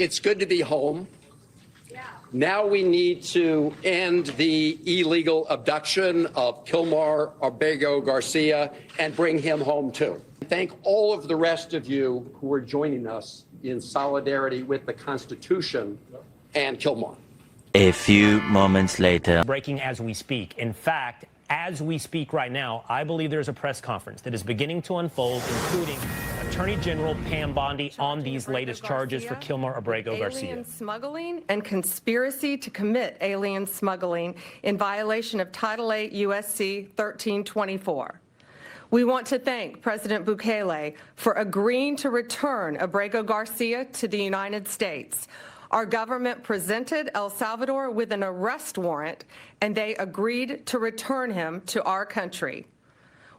it's good to be home. Now we need to end the illegal abduction of KILMAR Abrego Garcia and bring him home too. Thank all of the rest of you who are joining us in solidarity with the Constitution and KILMAR. A few moments later. Breaking as we speak. In fact, as we speak right now, I believe there's a press conference that is beginning to unfold, including Attorney General Pam Bondi on these latest charges for KILMAR Abrego Garcia. Alien smuggling and conspiracy to commit alien smuggling in violation of Title 8 U.S.C. 1324. We want to thank President Bukele for agreeing to return Abrego Garcia to the United States. Our government presented El Salvador with an arrest warrant, and they agreed to return him to our country.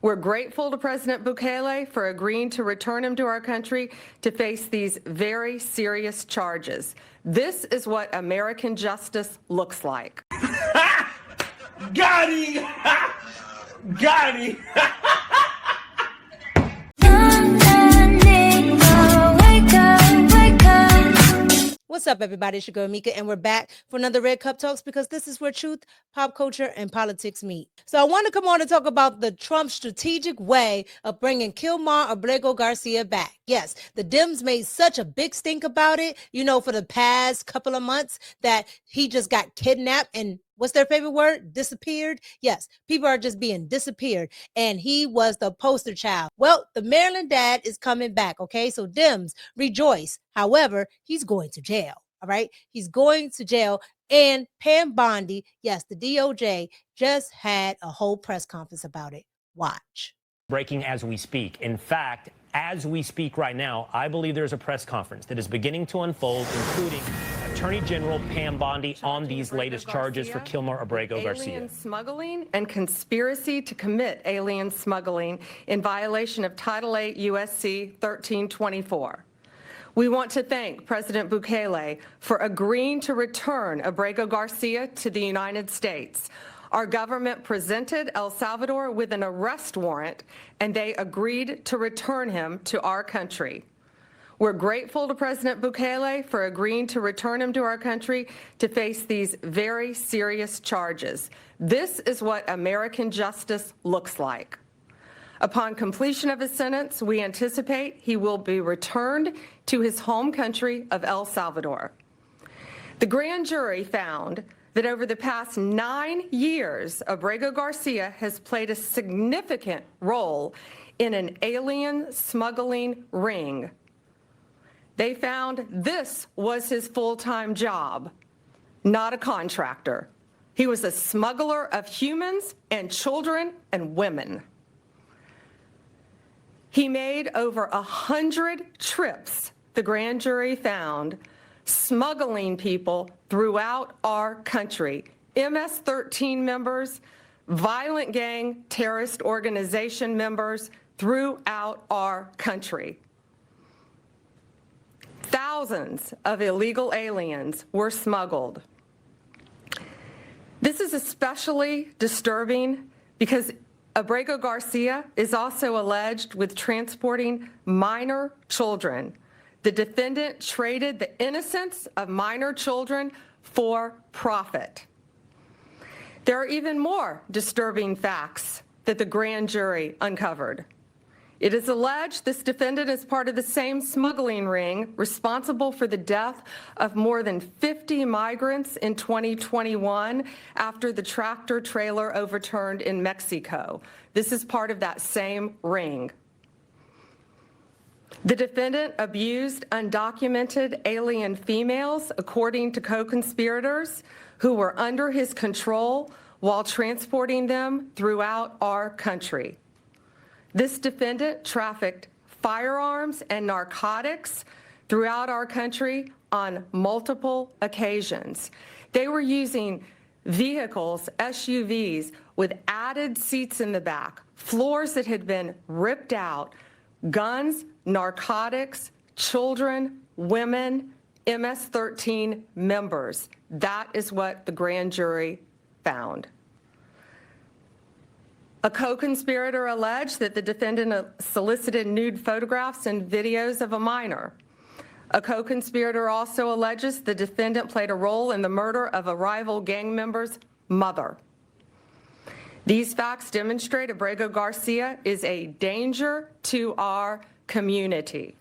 We're grateful to President Bukele for agreeing to return him to our country to face these very serious charges. This is what American justice looks like. Got him! Got him! What's up, everybody? It's your girl Mika, and we're back for another Red Cup Talks because this is where truth, pop culture, and politics meet. So I want to come on and talk about the Trump strategic way of bringing KILMAR Abrego Garcia back. Yes, the Dems made such a big stink about it, you know, for the past couple of months that he just got kidnapped and what's their favorite word? Disappeared? Yes, people are just being disappeared. And he was the poster child. Well, the Maryland dad is coming back, okay? So Dems, rejoice. However, he's going to jail, all right? He's going to jail. And Pam Bondi, yes, the DOJ, just had a whole press conference about it. Watch. Breaking as we speak. In fact, as we speak right now, I believe there's a press conference that is beginning to unfold, including Attorney General Pam Bondi on these latest charges for KILMAR Abrego Garcia. Alien smuggling and conspiracy to commit alien smuggling in violation of Title 8 U.S.C. 1324. We want to thank President Bukele for agreeing to return Abrego Garcia to the United States. Our government presented El Salvador with an arrest warrant, and they agreed to return him to our country. We're grateful to President Bukele for agreeing to return him to our country to face these very serious charges. This is what American justice looks like. Upon completion of his sentence, we anticipate he will be returned to his home country of El Salvador. The grand jury found that over the past 9 years, Abrego Garcia has played a significant role in an alien smuggling ring. They found this was his full-time job, not a contractor. He was a smuggler of humans and children and women. He made over 100 trips, the grand jury found, smuggling people throughout our country, MS-13 members, violent gang terrorist organization members throughout our country. Thousands of illegal aliens were smuggled. This is especially disturbing because Abrego Garcia is also alleged with transporting minor children. The defendant traded the innocence of minor children for profit. There are even more disturbing facts that the grand jury uncovered. It is alleged this defendant is part of the same smuggling ring responsible for the death of more than 50 migrants in 2021 after the tractor trailer overturned in Mexico. This is part of that same ring. The defendant abused undocumented alien females, according to co-conspirators who were under his control while transporting them throughout our country. This defendant trafficked firearms and narcotics throughout our country on multiple occasions. They were using vehicles, SUVs, with added seats in the back, floors that had been ripped out, guns, narcotics, children, women, MS-13 members. That is what the grand jury found. A co-conspirator alleged that the defendant solicited nude photographs and videos of a minor. A co-conspirator also alleges the defendant played a role in the murder of a rival gang member's mother. These facts demonstrate Abrego Garcia is a danger to our community.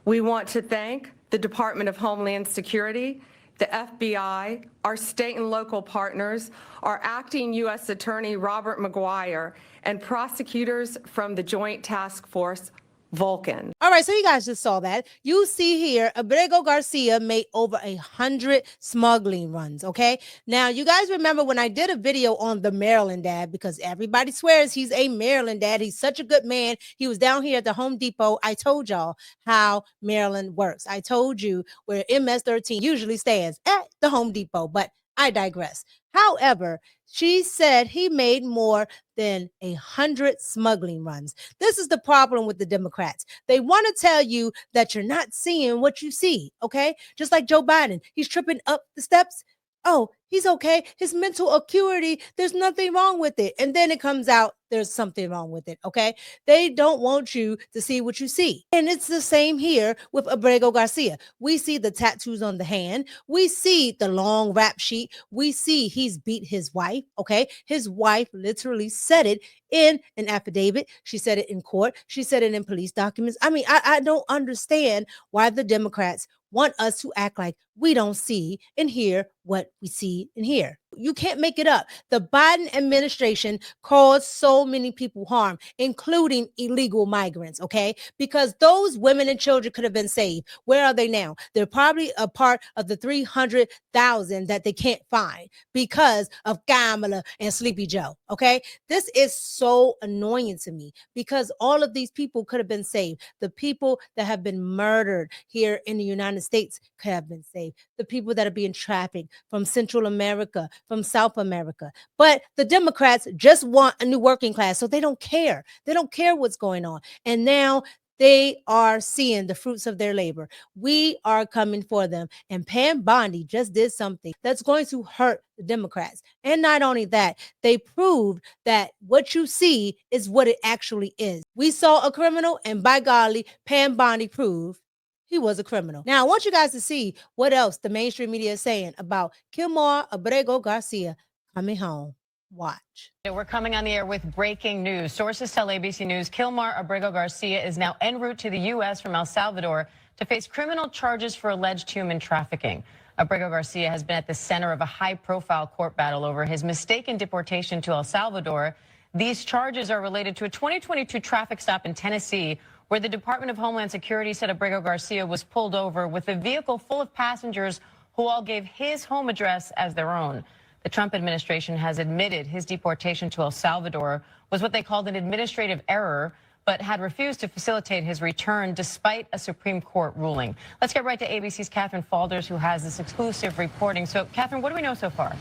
We want to thank the Department of Homeland Security, the FBI, our state and local partners, our acting U.S. Attorney Robert McGuire, and prosecutors from the Joint Task Force Vulcan. All right, so you guys just saw that. You see here, Abrego Garcia made over 100 smuggling runs, okay? Now, you guys remember when I did a video on the Maryland dad, because everybody swears he's a Maryland dad. He's such a good man. He was down here at the Home Depot. I told y'all how Maryland works. I told you where MS-13 usually stands at the Home Depot, but I digress. However, she said he made more than 100 smuggling runs. This is the problem with the Democrats. They want to tell you that you're not seeing what you see, okay? Just like Joe Biden, he's tripping up the steps. Oh, he's okay. His mental acuity, there's nothing wrong with it. And then it comes out there's something wrong with it, okay? They don't want you to see what you see. And it's the same here with Abrego Garcia. We see the tattoos on the hand. We see the long rap sheet. We see he's beat his wife, okay? His wife literally said it in an affidavit. She said it in court. She said it in police documents. I mean, I don't understand why the Democrats want us to act like we don't see and hear what we see and hear. You can't make it up. The Biden administration caused so many people harm, including illegal migrants, okay? Because those women and children could have been saved. Where are they now? They're probably a part of the 300,000 that they can't find because of Kamala and Sleepy Joe, okay? This is so annoying to me because all of these people could have been saved. The people that have been murdered here in the United States could have been saved. The people that are being trafficked from Central America, from South America. But the Democrats just want a new working class, so they don't care. They don't care what's going on. And now they are seeing the fruits of their labor. We are coming for them. And Pam Bondi just did something that's going to hurt the Democrats. And not only that, they proved that what you see is what it actually is. We saw a criminal, and by golly, Pam Bondi proved he was a criminal. Now, I want you guys to see what else the mainstream media is saying about Kilmar Abrego Garcia coming home. Watch. We're coming on the air with breaking news. Sources tell ABC News Kilmar Abrego Garcia is now en route to the U.S. from El Salvador to face criminal charges for alleged human trafficking. Abrego Garcia has been at the center of a high-profile court battle over his mistaken deportation to El Salvador. These charges are related to a 2022 traffic stop in Tennessee where the Department of Homeland Security said Abrego Garcia was pulled over with a vehicle full of passengers who all gave his home address as their own. The Trump administration has admitted his deportation to El Salvador was what they called an administrative error, but had refused to facilitate his return despite a Supreme Court ruling. Let's get right to ABC's Catherine Falders, who has this exclusive reporting. So, Catherine, what do we know so far?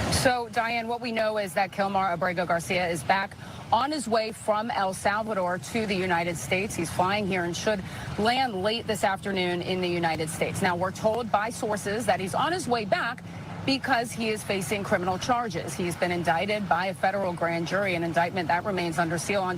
So, Diane, what we know is that Kilmar Abrego Garcia is back on his way from El Salvador to the United States. He's flying here and should land late this afternoon in the United States. Now, we're told by sources that he's on his way back because he is facing criminal charges. He's been indicted by a federal grand jury, an indictment that remains under seal on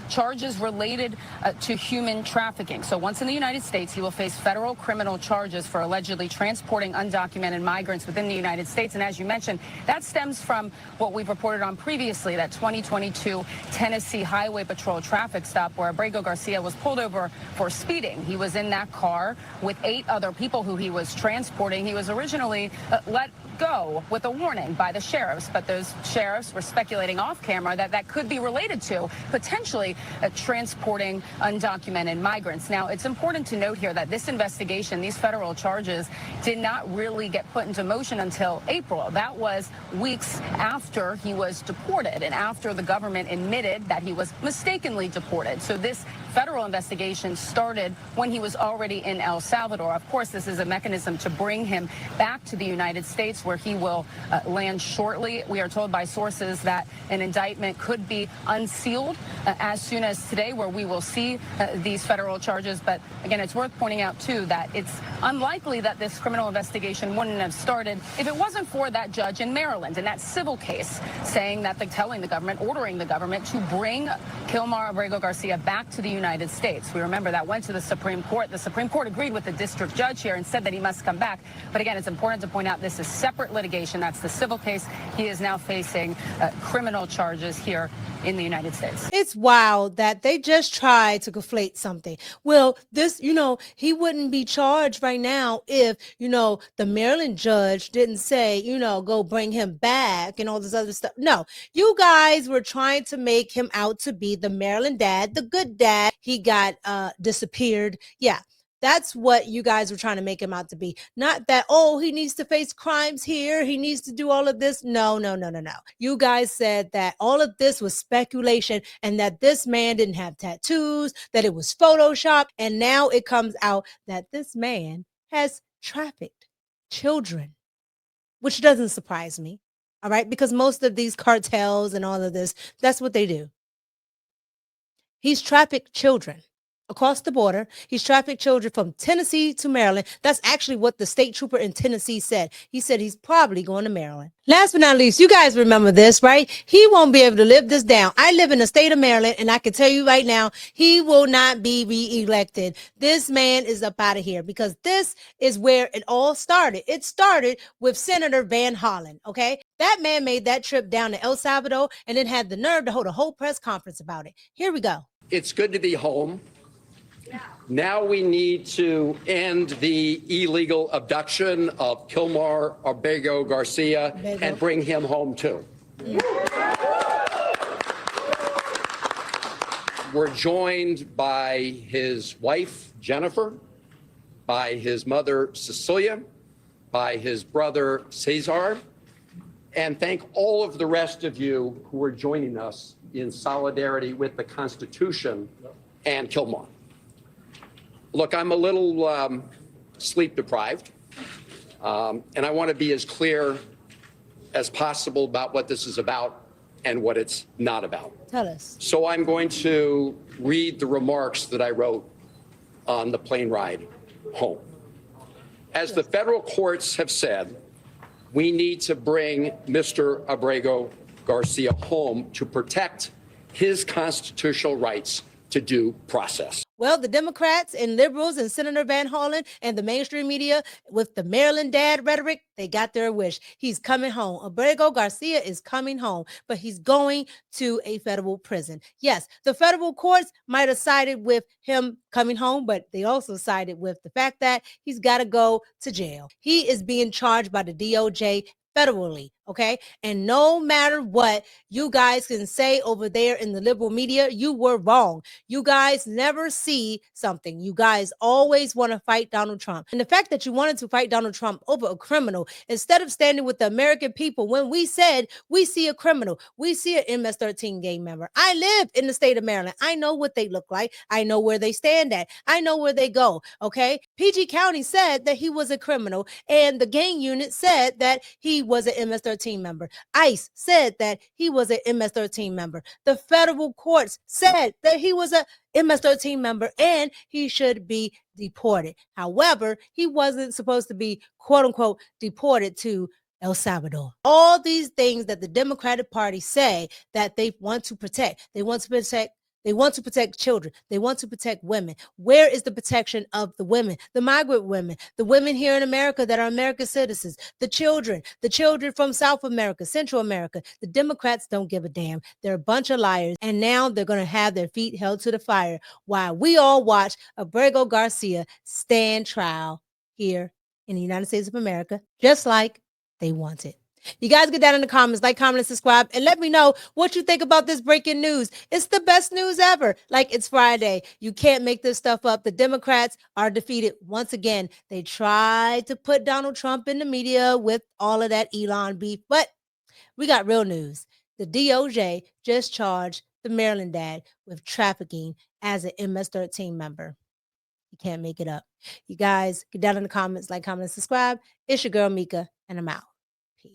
charges related to human trafficking. So once in the United States, he will face federal criminal charges for allegedly transporting undocumented migrants within the United States. And as you mentioned, that stems from what we've reported on previously, that 2022 Tennessee Highway Patrol traffic stop where Abrego Garcia was pulled over for speeding. He was in that car with 8 other people who he was transporting. He was originally let go with a warning by the sheriffs, but those sheriffs were speculating off camera that that could be related to potentially transporting undocumented migrants. Now, it's important to note here that this investigation, these federal charges, did not really get put into motion until April. That was weeks after he was deported and after the government admitted that he was mistakenly deported. So this federal investigation started when he was already in El Salvador. Of course, this is a mechanism to bring him back to the United States, where he will land shortly. We are told by sources that an indictment could be unsealed as soon as today, where we will see these federal charges. But again, it's worth pointing out, too, that it's unlikely that this criminal investigation wouldn't have started if it wasn't for that judge in Maryland in that civil case saying that ordering the government to bring Kilmar Abrego Garcia back to the United United States. We remember that went to the Supreme Court. The Supreme Court agreed with the district judge here and said that he must come back. But again, it's important to point out this is separate litigation. That's the civil case. He is now facing criminal charges here in the United States. It's wild that they just tried to conflate something. Well, this, he wouldn't be charged right now if, the Maryland judge didn't say, go bring him back and all this other stuff. No, you guys were trying to make him out to be the Maryland dad, the good dad. He got disappeared. Yeah. That's what you guys were trying to make him out to be. Not that, he needs to face crimes here. He needs to do all of this. No. You guys said that all of this was speculation and that this man didn't have tattoos, that it was Photoshop. And now it comes out that this man has trafficked children, which doesn't surprise me. All right. Because most of these cartels and all of this, that's what they do. He's trafficked children across the border. He's trafficked children from Tennessee to Maryland. That's actually what the state trooper in Tennessee said. He said he's probably going to Maryland. Last but not least, you guys remember this, right? He won't be able to live this down. I live in the state of Maryland, and I can tell you right now, he will not be reelected. This man is up out of here because this is where it all started. It started with Senator Van Hallen, okay? That man made that trip down to El Salvador and then had the nerve to hold a whole press conference about it. Here we go. It's good to be home. Now we need to end the illegal abduction of Abrego Garcia and bring him home too. We're joined by his wife, Jennifer, by his mother, Cecilia, by his brother, Cesar, and thank all of the rest of you who are joining us in solidarity with the Constitution and KILMAR. Look, I'm a little sleep deprived, and I want to be as clear as possible about what this is about and what it's not about. Tell us. So I'm going to read the remarks that I wrote on the plane ride home. As the federal courts have said, we need to bring Mr. Abrego Garcia home to protect his constitutional rights to due process. Well, the Democrats and liberals and Senator Van Hallen and the mainstream media with the Maryland dad rhetoric, they got their wish. He's coming home. Abrego Garcia is coming home, but he's going to a federal prison. Yes, the federal courts might have sided with him coming home, but they also sided with the fact that he's got to go to jail. He is being charged by the DOJ federally, okay? And no matter what you guys can say over there in the liberal media, you were wrong. You guys never see something. You guys always want to fight Donald Trump. And the fact that you wanted to fight Donald Trump over a criminal, instead of standing with the American people, when we said we see a criminal, we see an MS-13 gang member. I live in the state of Maryland. I know what they look like. I know where they stand at. I know where they go, okay? PG County said that he was a criminal, and the gang unit said that he was an MS-13 member. ICE said that he was an MS-13 member. The federal courts said that he was a MS-13 member and he should be deported. However, he wasn't supposed to be, quote unquote, deported to El Salvador. All these things that the Democratic Party say that they want to protect. They want to protect children. They want to protect women. Where is the protection of the women, the migrant women, the women here in America that are American citizens, the children from South America, Central America? The Democrats don't give a damn. They're a bunch of liars. And now they're going to have their feet held to the fire while we all watch Abrego Garcia stand trial here in the United States of America, just like they want it. You guys get down in the comments, like, comment, and subscribe, and let me know what you think about this breaking news. It's the best news ever. Like, it's Friday. You can't make this stuff up. The Democrats are defeated once again. They tried to put Donald Trump in the media with all of that Elon beef, but we got real news. The DOJ just charged the Maryland dad with trafficking as an MS-13 member. You can't make it up. You guys get down in the comments, like, comment, and subscribe. It's your girl, Mika, and I'm out. Peace.